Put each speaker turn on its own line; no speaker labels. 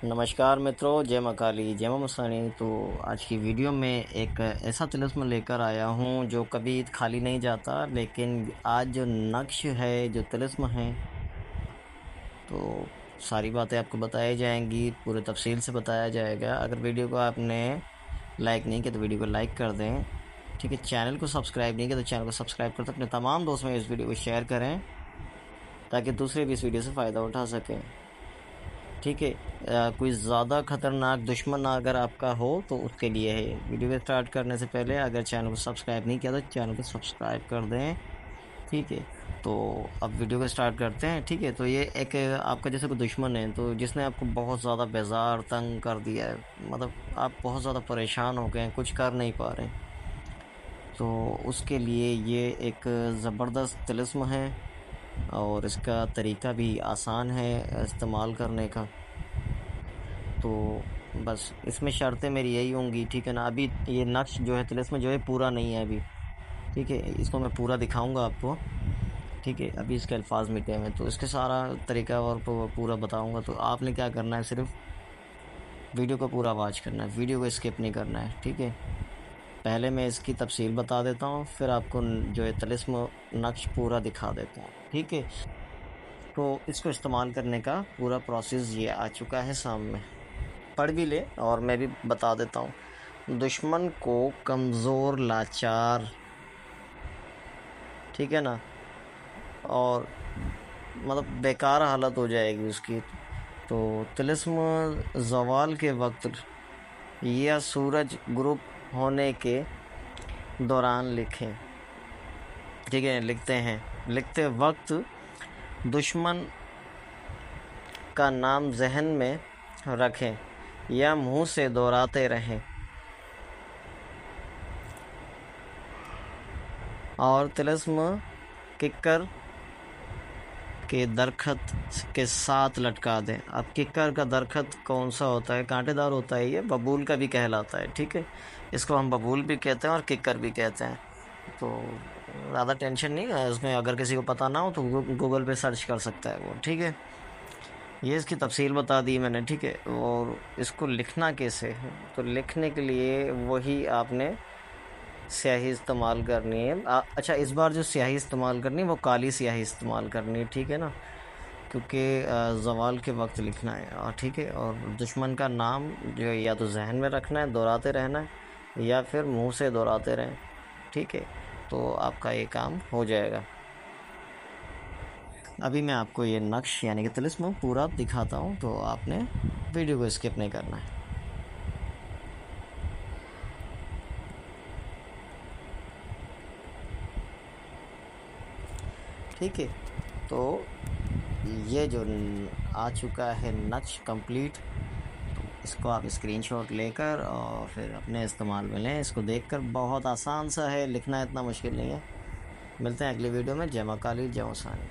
नमस्कार मित्रों, जय माँ काली, जय माँ मस्तानी। तो आज की वीडियो में एक ऐसा तिलिस्म लेकर आया हूँ जो कभी खाली नहीं जाता। लेकिन आज जो नक्श है, जो तिलिस्म है, तो सारी बातें आपको बताई जाएंगी, पूरे तफसील से बताया जाएगा। अगर वीडियो को आपने लाइक नहीं किया तो वीडियो को लाइक कर दें, ठीक है। चैनल को सब्सक्राइब नहीं किया तो चैनल को सब्सक्राइब कर दें। अपने तमाम दोस्तों में इस वीडियो को शेयर करें ताकि दूसरे भी इस वीडियो से फ़ायदा उठा सकें, ठीक है। कोई ज़्यादा ख़तरनाक दुश्मन अगर आपका हो तो उसके लिए है। वीडियो को स्टार्ट करने से पहले अगर चैनल को सब्सक्राइब नहीं किया तो चैनल को सब्सक्राइब कर दें, ठीक है। तो अब वीडियो को स्टार्ट करते हैं, ठीक है। तो ये एक आपका जैसे कोई दुश्मन है तो जिसने आपको बहुत ज़्यादा बेजार तंग कर दिया है, मतलब आप बहुत ज़्यादा परेशान हो गए हैं, कुछ कर नहीं पा रहे, तो उसके लिए ये एक ज़बरदस्त तिलिस्म है और इसका तरीका भी आसान है इस्तेमाल करने का। तो बस इसमें शर्तें मेरी यही होंगी, ठीक है ना। अभी ये नक्श जो है तिलिस्म जो है पूरा नहीं है अभी, ठीक है। इसको मैं पूरा दिखाऊंगा आपको, ठीक है। अभी इसके अल्फाज मिटे हैं तो इसके सारा तरीका और पूरा बताऊंगा। तो आपने क्या करना है, सिर्फ वीडियो को पूरा वॉच करना है, वीडियो को स्किप नहीं करना है, ठीक है। पहले मैं इसकी तफसील बता देता हूँ, फिर आपको जो है तिलिस्म नक्श पूरा दिखा देता हूँ, ठीक है। तो इसको इस्तेमाल करने का पूरा प्रोसेस ये आ चुका है सामने, पढ़ भी ले और मैं भी बता देता हूँ। दुश्मन को कमज़ोर, लाचार, ठीक है ना, और मतलब बेकार हालत हो जाएगी उसकी। तो तिलिस्म ज़वाल के वक्त या सूरज ग्रुप होने के दौरान लिखें, ठीक है। लिखते वक्त दुश्मन का नाम जहन में रखें या मुंह से दोहराते रहें, और तिलिस्म किक्कर के दरख्त के साथ लटका दें। अब किक्कर का दरख्त कौन सा होता है? कांटेदार होता है, ये बबूल का भी कहलाता है, ठीक है। इसको हम बबूल भी कहते हैं और किक्कर भी कहते हैं। तो ज़्यादा टेंशन नहीं है इसमें, अगर किसी को पता ना हो तो गूगल पे सर्च कर सकता है वो, ठीक है। ये इसकी तफसील बता दी मैंने, ठीक है। और इसको लिखना कैसे है, तो लिखने के लिए वही आपने स्याही इस्तेमाल करनी है। अच्छा, इस बार जो स्याही इस्तेमाल करनी है वो काली स्याही इस्तेमाल करनी है, ठीक है ना, क्योंकि ज़वाल के वक्त लिखना है, ठीक है। और दुश्मन का नाम जो या तो जहन में रखना है, दोहराते रहना है, या फिर मुंह से दोहराते रहें, ठीक है। तो आपका ये काम हो जाएगा। अभी मैं आपको ये नक्श यानी कि तिलिस्म पूरा दिखाता हूँ, तो आपने वीडियो को स्किप नहीं करना है। ठीक है, तो ये जो आ चुका है नक्श कंप्लीट, तो इसको आप स्क्रीनशॉट लेकर और फिर अपने इस्तेमाल में लें। इसको देखकर बहुत आसान सा है, लिखना इतना मुश्किल नहीं है। मिलते हैं अगली वीडियो में। जय माँ काली, जय माँ सानी।